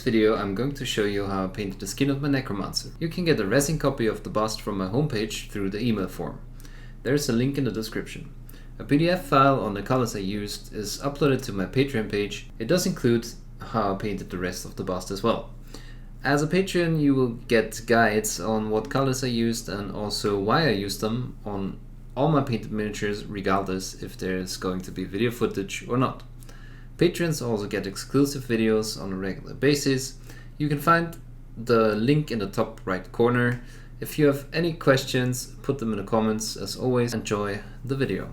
video I'm going to show you how I painted the skin of my Necromancer. You can get a resin copy of the bust from my homepage through the email form. There's a link in the description. A PDF file on the colors I used is uploaded to my Patreon page. It does include how I painted the rest of the bust as well. As a patron, you will get guides on what colors I used and also why I used them on all my painted miniatures, regardless if there's going to be video footage or not. Patrons also get exclusive videos on a regular basis. You can find the link in the top right corner. If you have any questions, put them in the comments. As always, enjoy the video.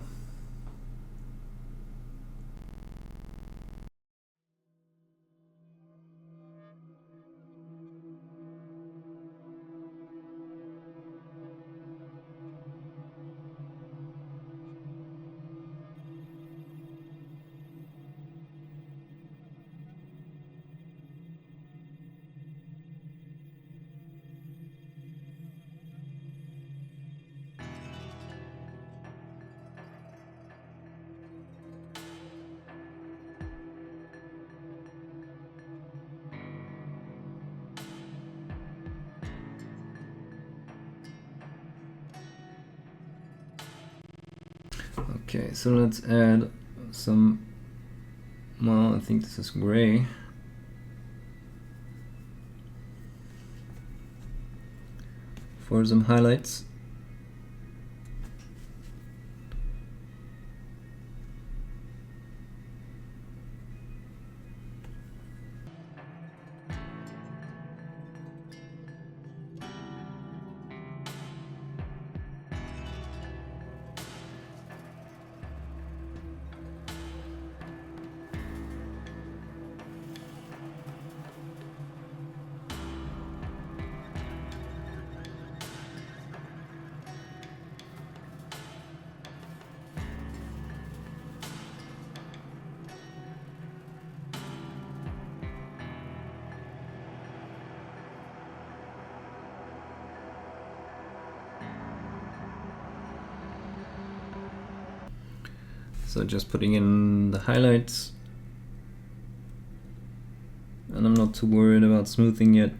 Okay, so let's add some, well, I think this is gray. For some highlights. So just putting in the highlights, and I'm not too worried about smoothing yet.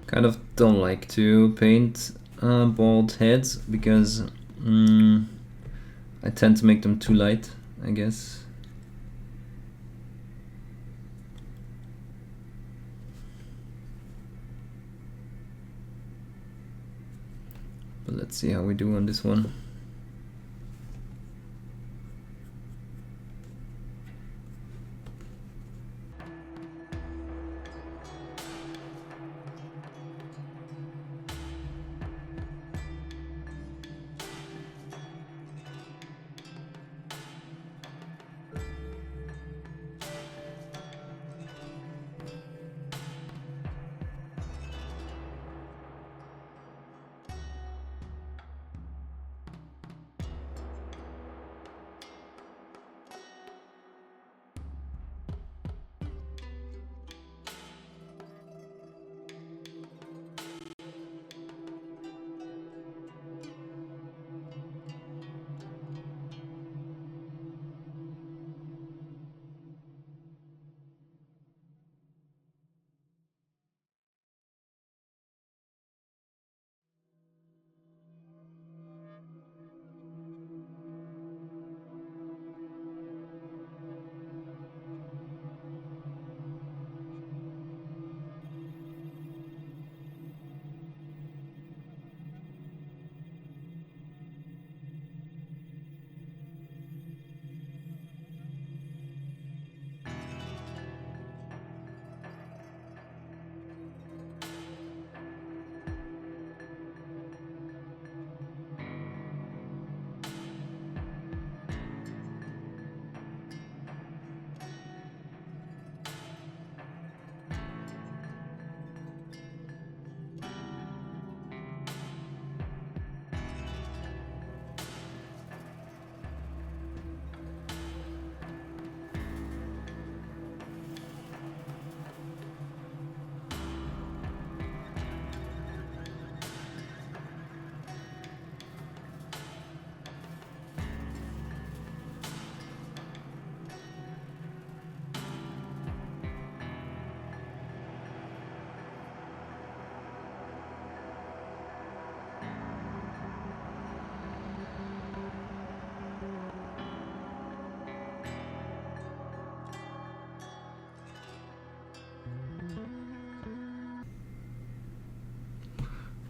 Kind of don't like to paint bald heads because I tend to make them too light, I guess. But let's see how we do on this one.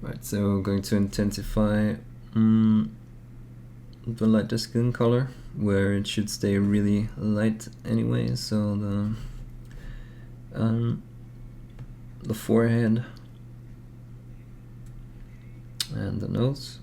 Right, so we're going to intensify the lighter skin color, where it should stay really light anyway, so the forehead and the nose.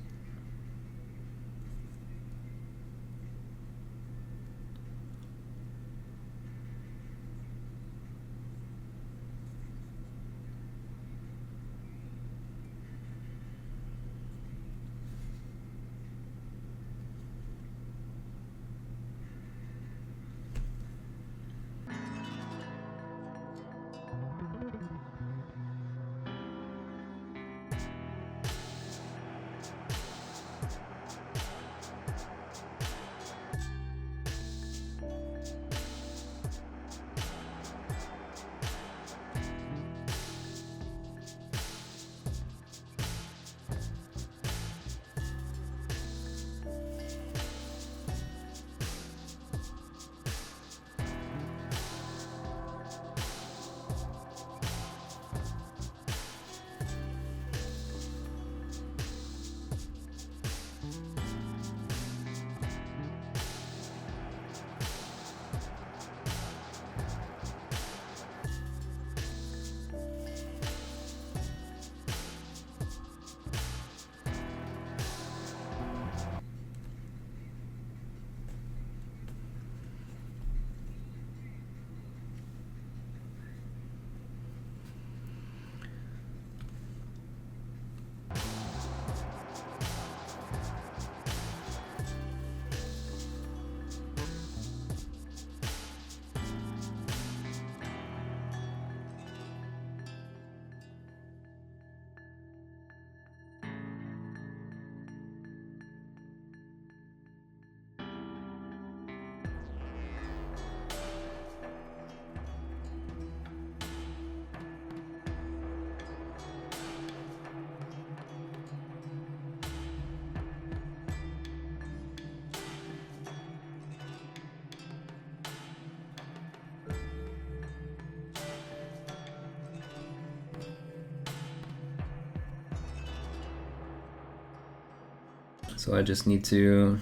So I just need to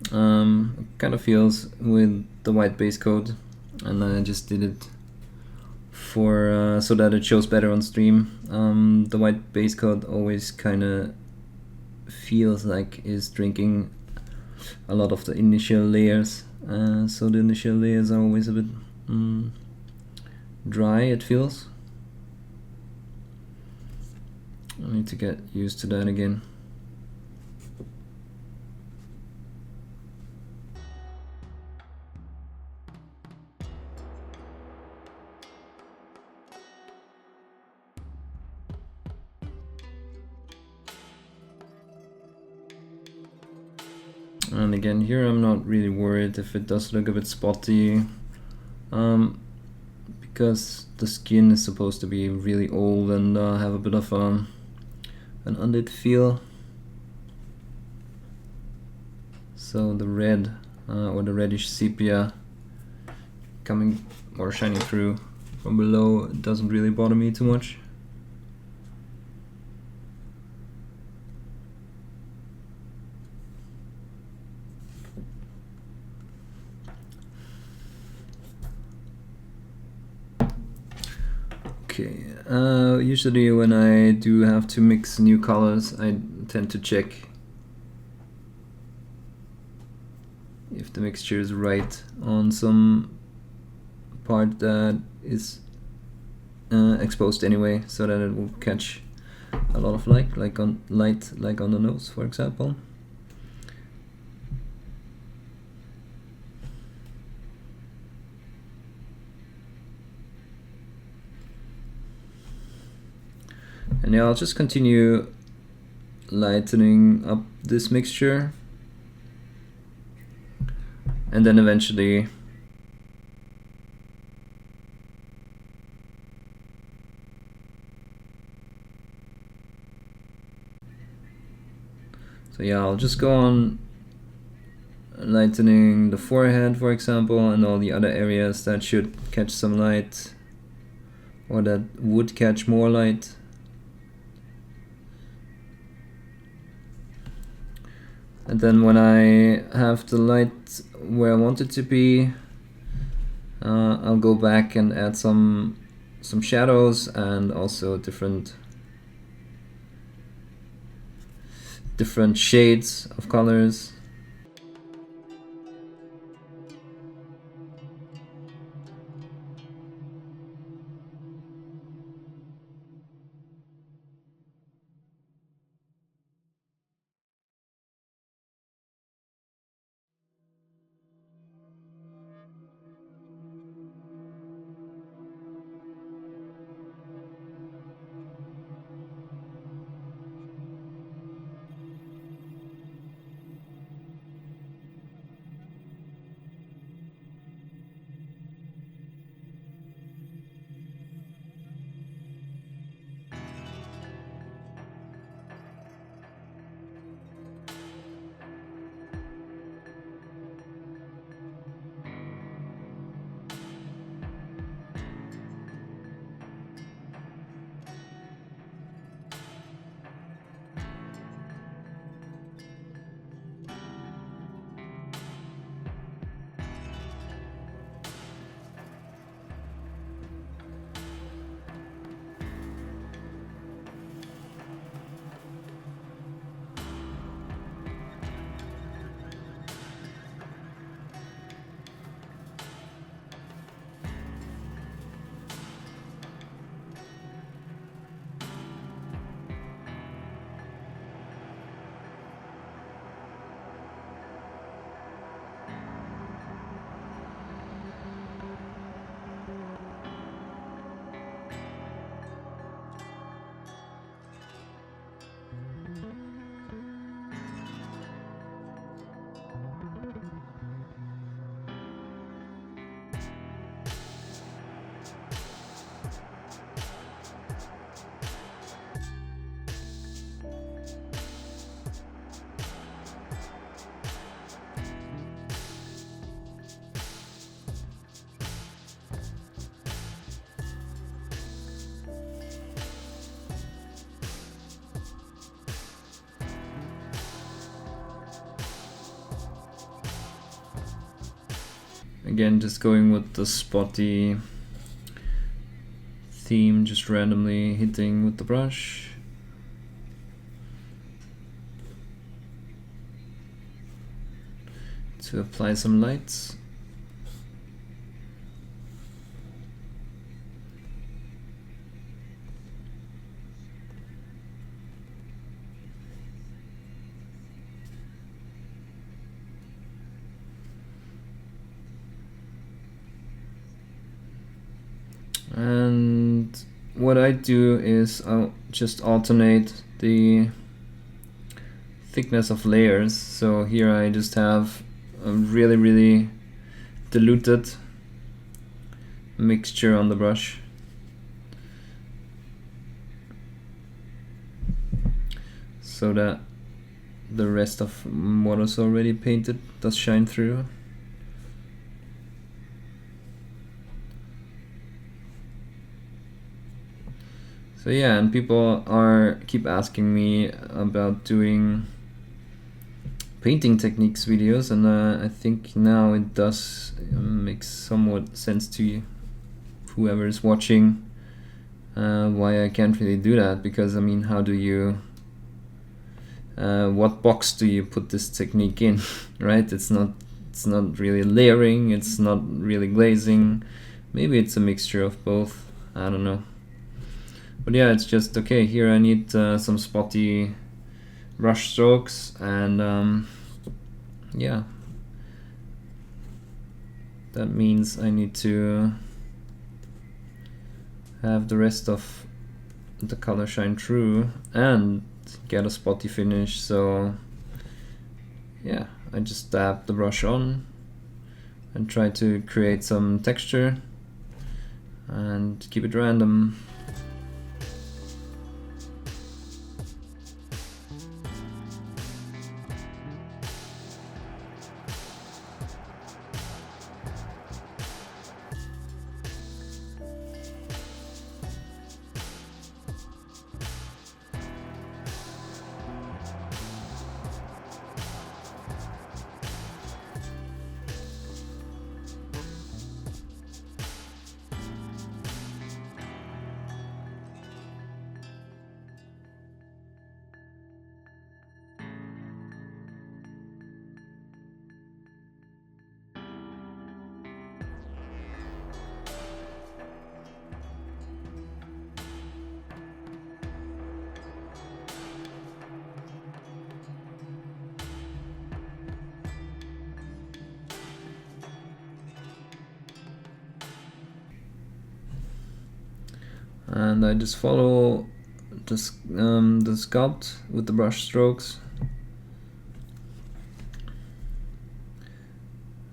kind of feels with the white base coat, and I just did it for so that it shows better on stream. The white base coat always kind of feels like it's drinking a lot of the initial layers, so the initial layers are always a bit dry, it feels. I need to get used to that again. And again, here I'm not really worried if it does look a bit spotty, because the skin is supposed to be really old and have a bit of an unlit feel. So the red or the reddish sepia coming or shining through from below doesn't really bother me too much. Okay, usually when I do have to mix new colors, I tend to check if the mixture is right on some part that is exposed anyway, so that it will catch a lot of light, like on the nose, for example. And yeah, I'll just continue lightening up this mixture, and then eventually so yeah, I'll just go on lightening the forehead, for example, and all the other areas that should catch some light, or that would catch more light. And then when I have the light where I want it to be, I'll go back and add some shadows and also different shades of colors. Again, just going with the spotty theme, just randomly hitting with the brush. To apply some lights. And what I do is I'll just alternate the thickness of layers. So here I just have a really diluted mixture on the brush. So that the rest of what is already painted does shine through. So yeah, and people keep asking me about doing painting techniques videos, and I think now it does make somewhat sense to you, whoever is watching, why I can't really do that, because I mean, how do you what box do you put this technique in? Right? It's not really layering, it's not really glazing, maybe it's a mixture of both, I don't know. But yeah, it's just okay, here I need some spotty brush strokes, and yeah, that means I need to have the rest of the color shine through and get a spotty finish. So yeah, I just dab the brush on and try to create some texture and keep it random. and I just follow the sculpt with the brush strokes.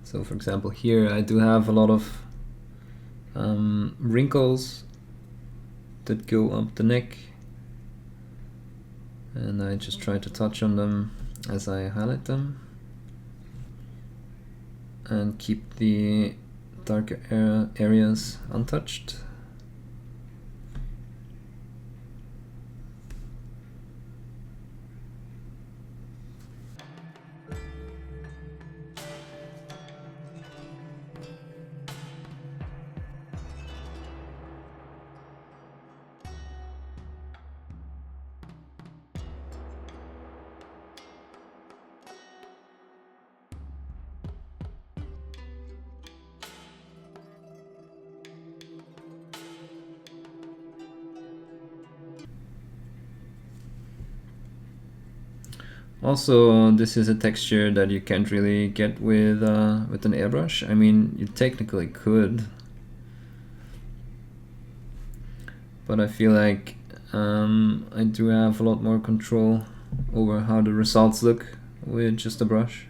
So for example here I do have a lot of wrinkles that go up the neck, and I just try to touch on them as I highlight them and keep the darker areas untouched. Also, this is a texture that you can't really get with an airbrush. I mean, you technically could, but I feel like I do have a lot more control over how the results look with just a brush.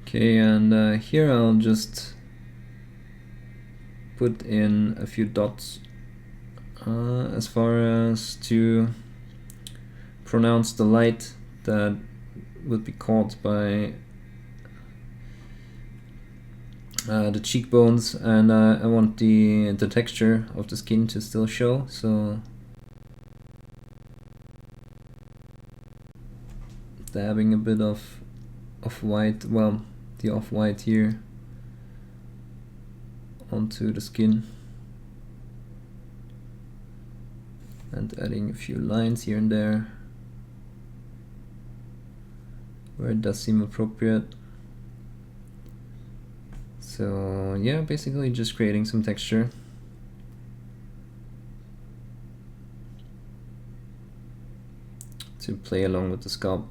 Okay, and here I'll just put in a few dots as far as to pronounce the light that would be caught by the cheekbones, and I want the texture of the skin to still show, so dabbing a bit of white, well, the off-white here onto the skin and adding a few lines here and there where it does seem appropriate. So yeah, basically just creating some texture. to play along with the sculpt.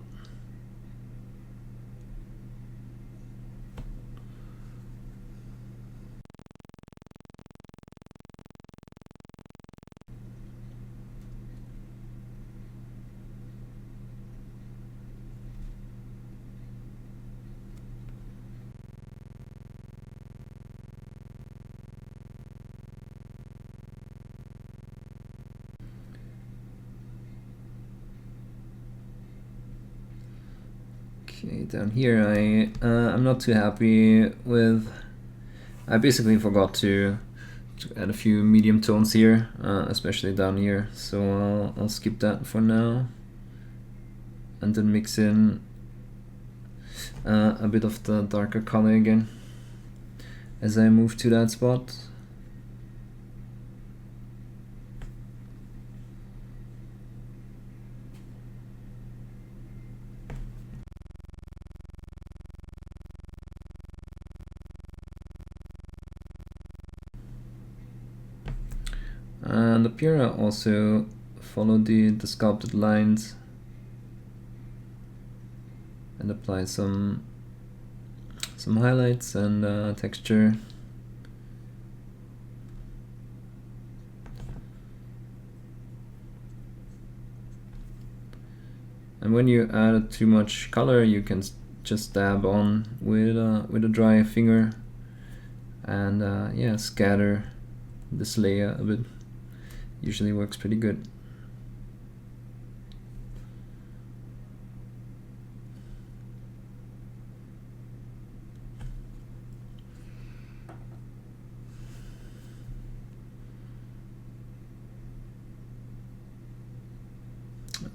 Okay, down here I'm not too happy with. I basically forgot to add a few medium tones here, especially down here. So I'll skip that for now, and then mix in a bit of the darker color again as I move to that spot. And up here I also follow the sculpted lines and apply some highlights and texture. And when you add too much color, you can just dab on with a dry finger and yeah, scatter this layer a bit. Usually works pretty good.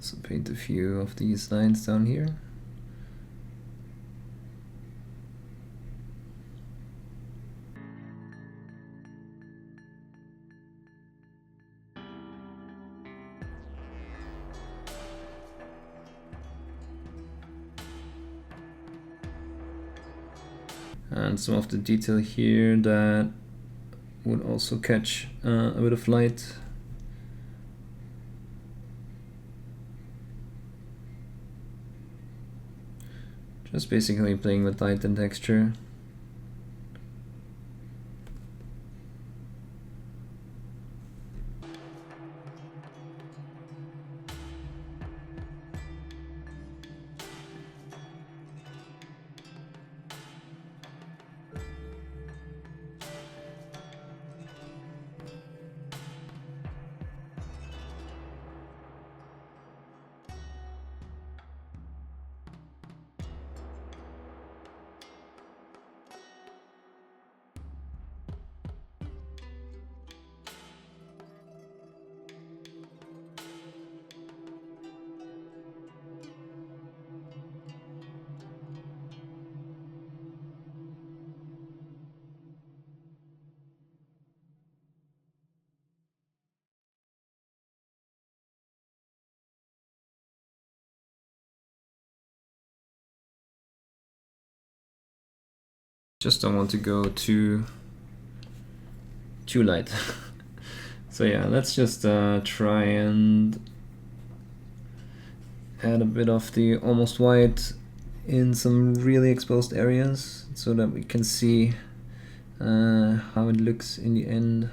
So paint a few of these lines down here. And some of the detail here that would also catch a bit of light. Just basically playing with light and texture. Just don't want to go too light. So yeah, let's just try and add a bit of the almost white in some really exposed areas so that we can see how it looks in the end.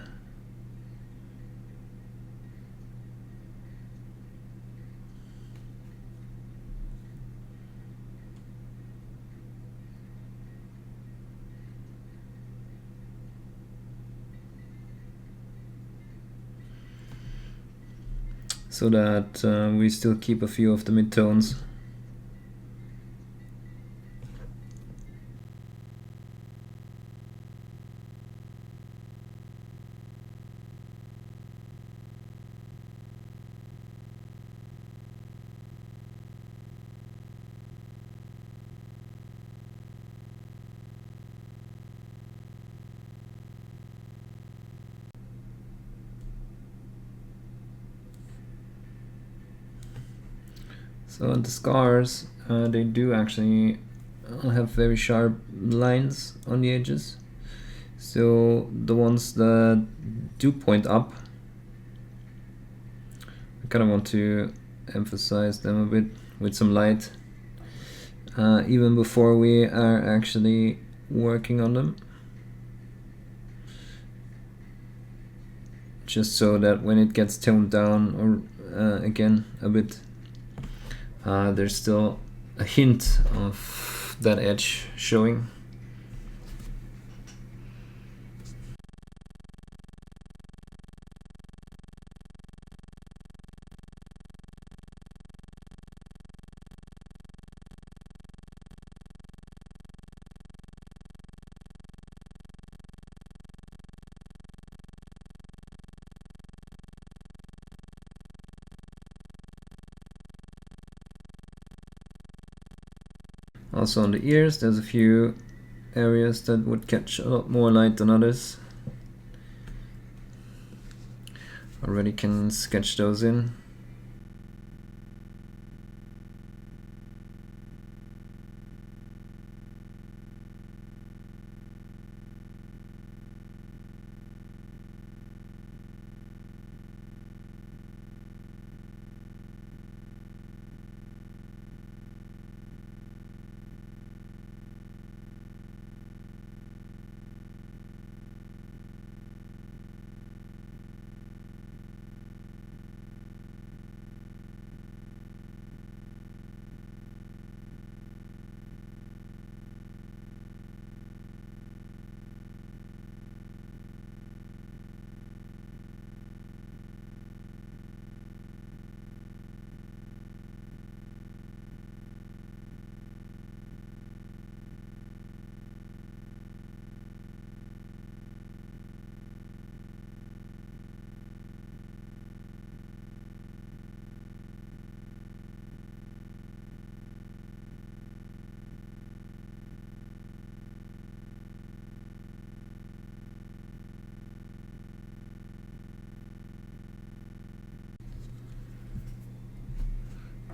So that we still keep a few of the midtones. So the scars, they do actually have very sharp lines on the edges. So the ones that do point up, I kind of want to emphasize them a bit with some light, even before we are actually working on them, just so that when it gets toned down or again a bit, there's still a hint of that edge showing. Also on the ears, there's a few areas that would catch a lot more light than others. Already can sketch those in.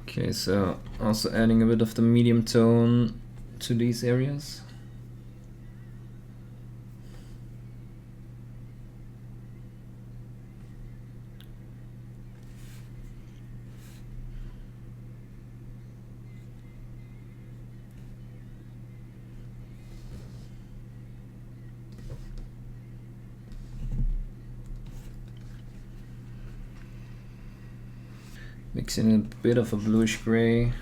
Okay, so also adding a bit of the medium tone to these areas. Mixing a bit of a bluish gray.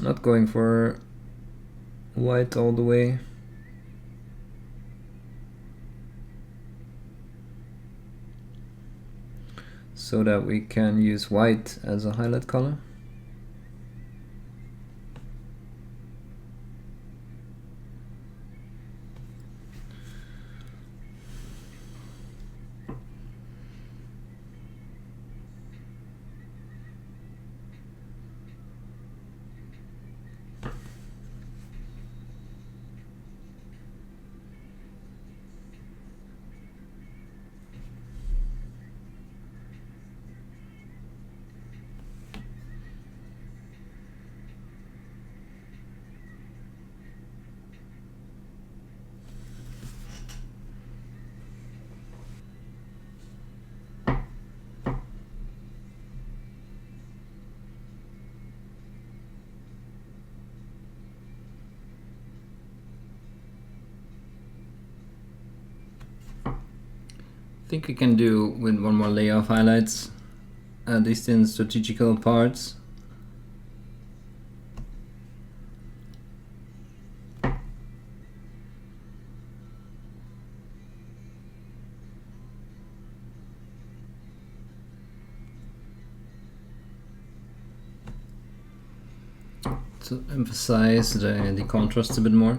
Not going for white all the way. So that we can use white as a highlight color. I think we can do with one more layer of highlights, at least in strategical parts. To emphasize the contrast a bit more.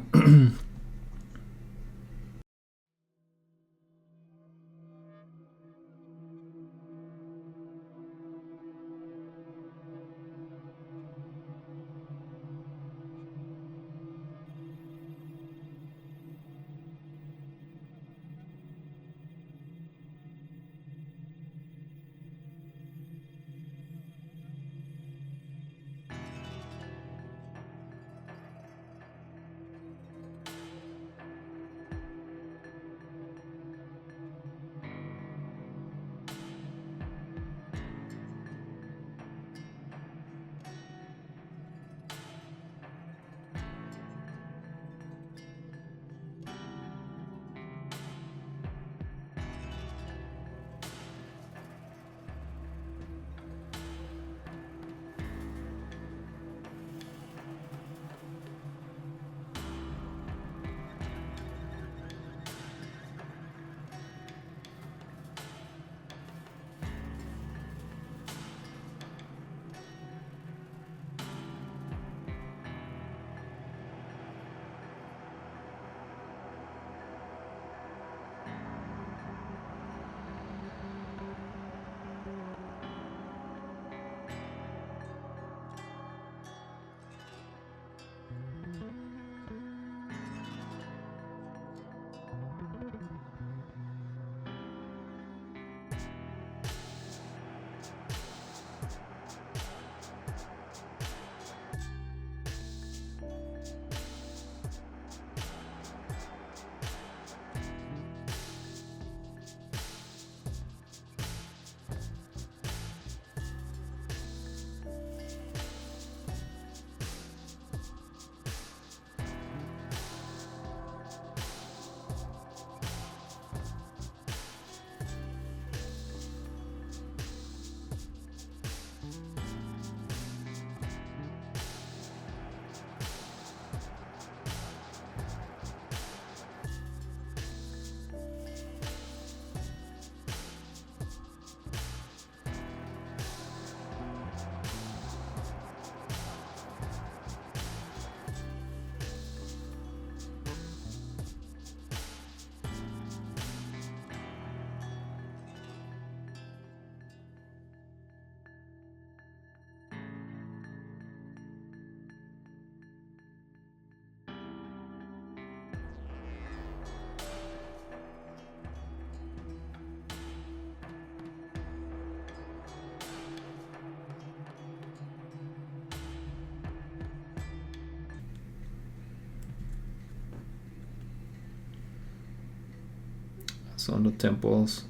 also on the temples.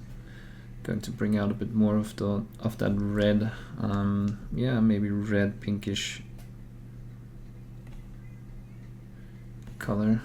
Going to bring out a bit more of that red. Yeah, maybe red pinkish color.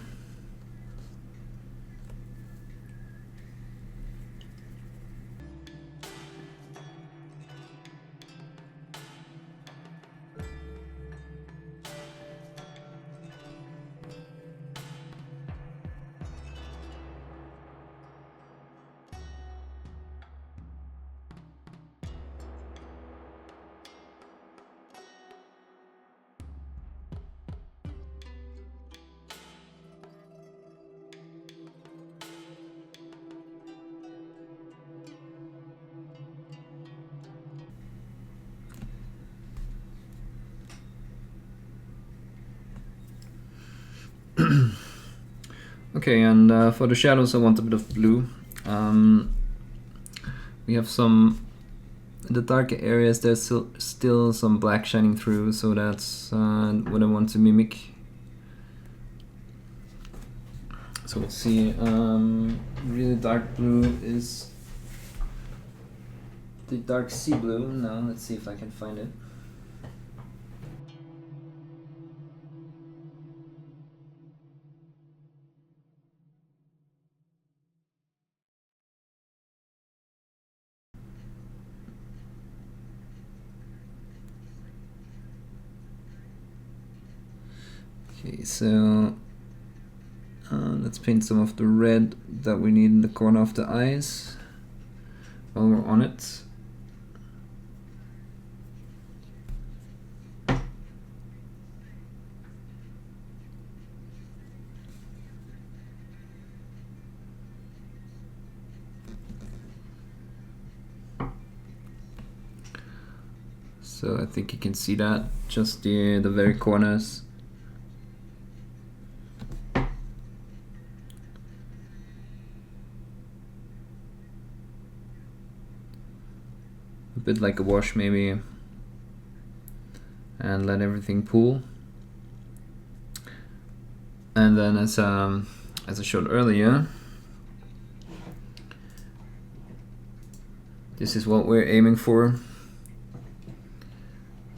Okay, and for the shadows I want a bit of blue. We have some, in the darker areas there's still some black shining through, so that's what I want to mimic. So we'll see, really dark blue is the dark sea blue. Now let's see if I can find it. Okay, so let's paint some of the red that we need in the corner of the eyes while we're on it. So I think you can see that, just the very corners. A bit like a wash maybe, and let everything pool. And then as I showed earlier, this is what we're aiming for.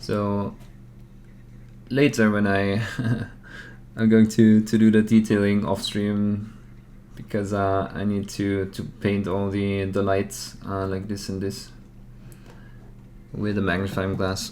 So later when I'm going to do the detailing off stream, because I need to paint all the lights like this and this with a magnifying glass.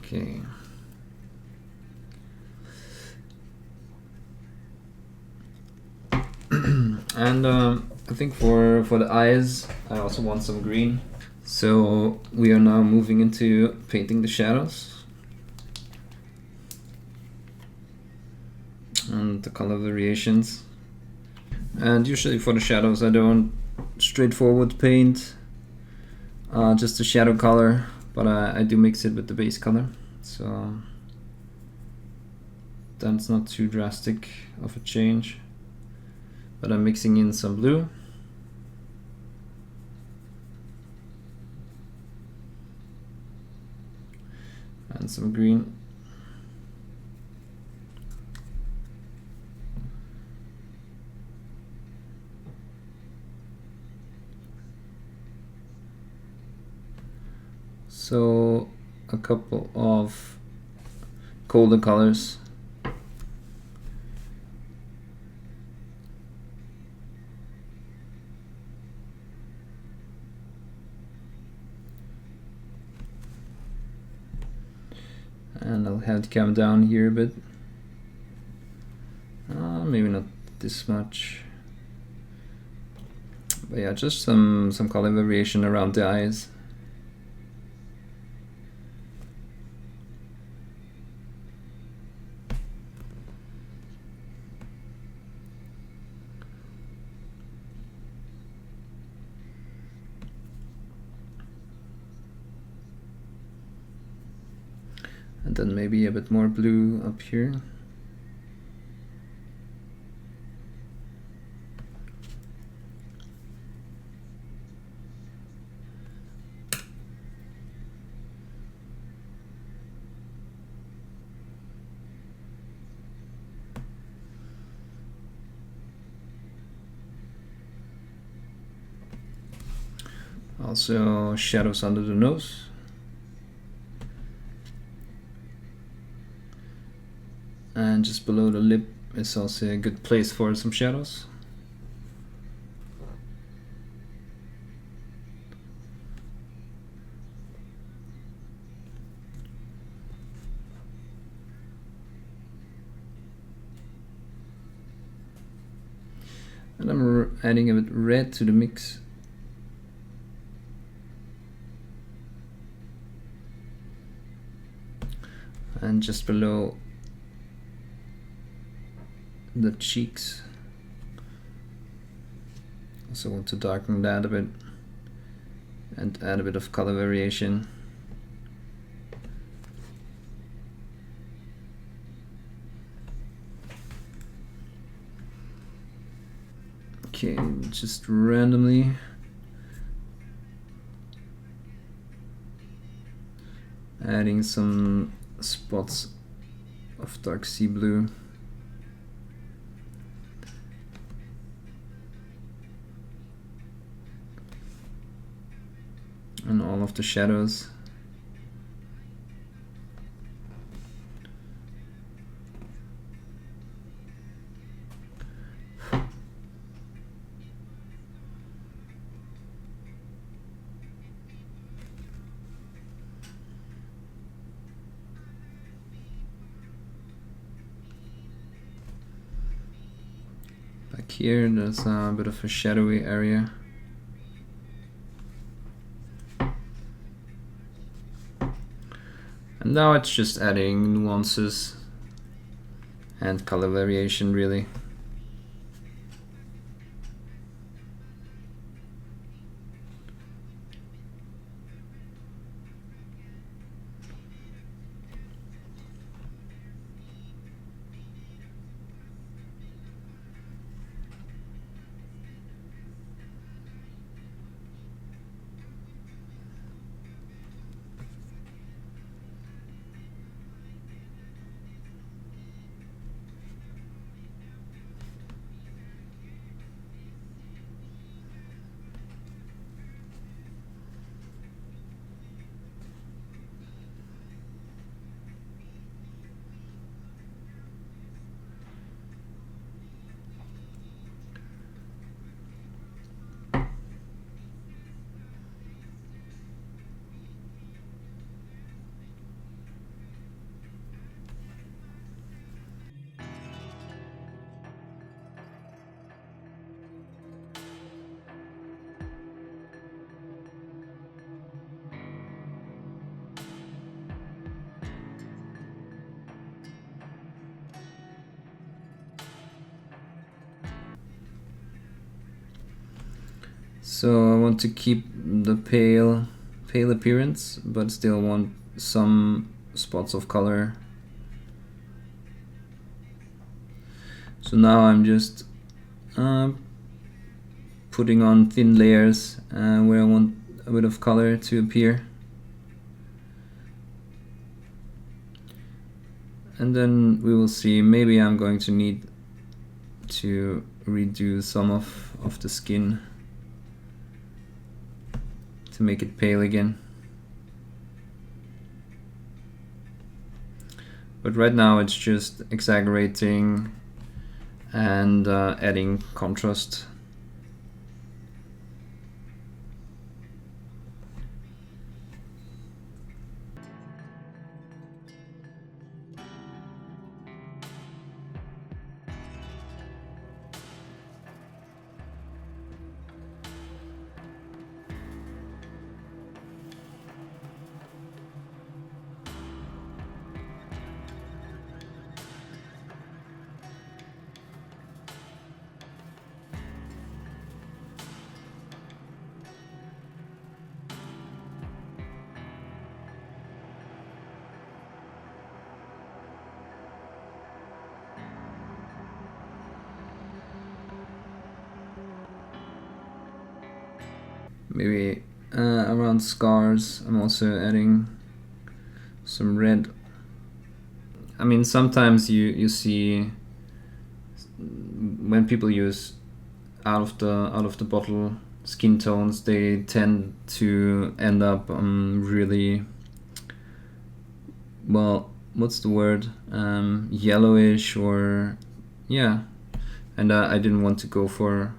Okay. And I think for the eyes I also want some green. So we are now moving into painting the shadows and the color variations. And usually for the shadows I don't straightforward paint just the shadow color, but I do mix it with the base color, so that's not too drastic of a change. But I'm mixing in some blue. And some green. So a couple of colder colors. And I'll have to come down here a bit. Maybe not this much. But yeah, just some color variation around the eyes. And then maybe a bit more blue up here. Also shadows under the nose. And just below the lip is also a good place for some shadows. And I'm adding a bit red to the mix. And just below the cheeks, also want to darken that a bit and add a bit of color variation. Okay, just randomly adding some spots of dark sea blue. And all of the shadows. Back here, there's a bit of a shadowy area. And now it's just adding nuances and color variation, really. So I want to keep the pale appearance, but still want some spots of color. So now I'm just putting on thin layers where I want a bit of color to appear. And then we will see, maybe I'm going to need to redo some of the skin to make it pale again. But right now it's just exaggerating and adding contrast. maybe around scars I'm also adding some red. I mean, sometimes you see when people use out of the bottle skin tones, they tend to end up really, well, what's the word, yellowish, or yeah, and I didn't want to go for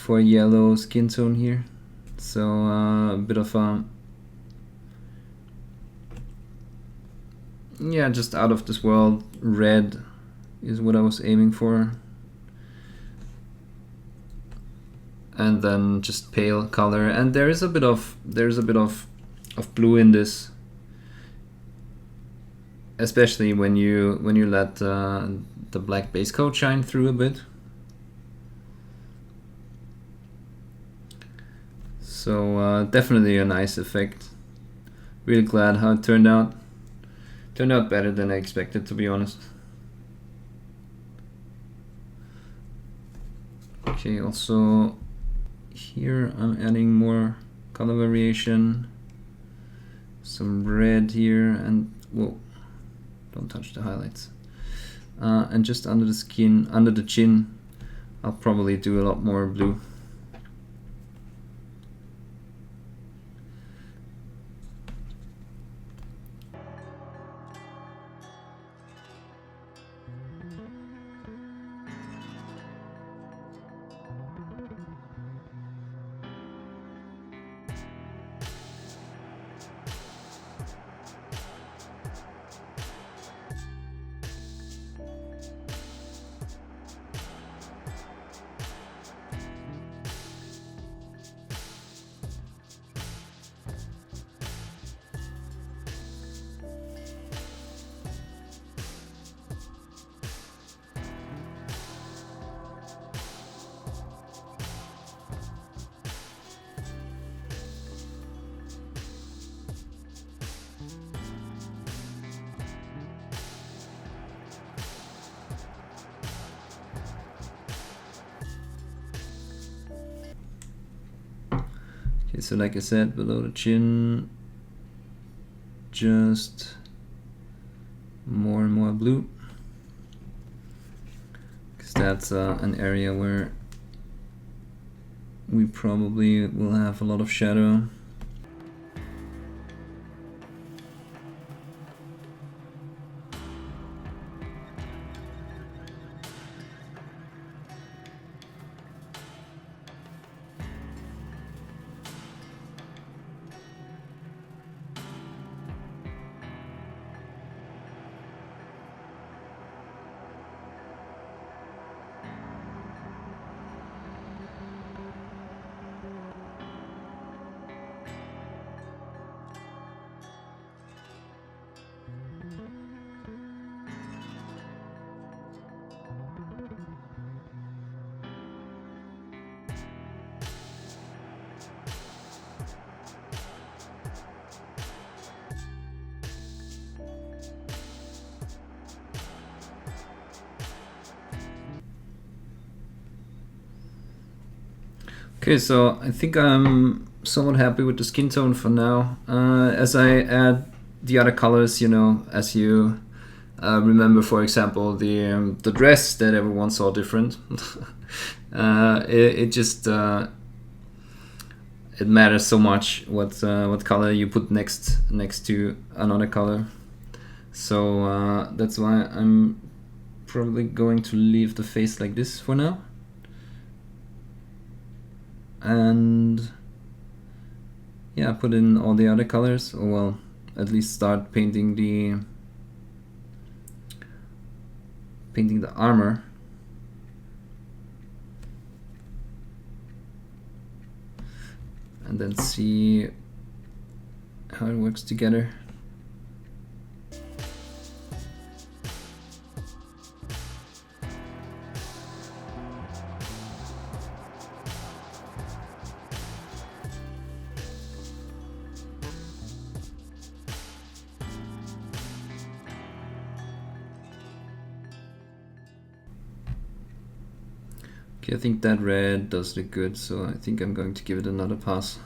a yellow skin tone here, so a bit of a, yeah, just out of this world red is what I was aiming for. And then just pale color, and there's a bit of blue in this, especially when you let the black base coat shine through a bit. So definitely a nice effect. Really glad how it turned out. Turned out better than I expected, to be honest. Okay, also here I'm adding more color variation, some red here, and whoa, don't touch the highlights. And just under the skin, under the chin, I'll probably do a lot more blue. Okay, so like I said, below the chin, just more and more blue, because that's an area where we probably will have a lot of shadow. Okay, so I think I'm somewhat happy with the skin tone for now. As I add the other colors, you know, as you remember, for example, the dress that everyone saw different, it just it matters so much what color you put next to another color. So that's why I'm probably going to leave the face like this for now. And yeah, put in all the other colors, or well, at least start painting the armor. And then see how it works together. Okay, I think that red does look good, so I think I'm going to give it another pass.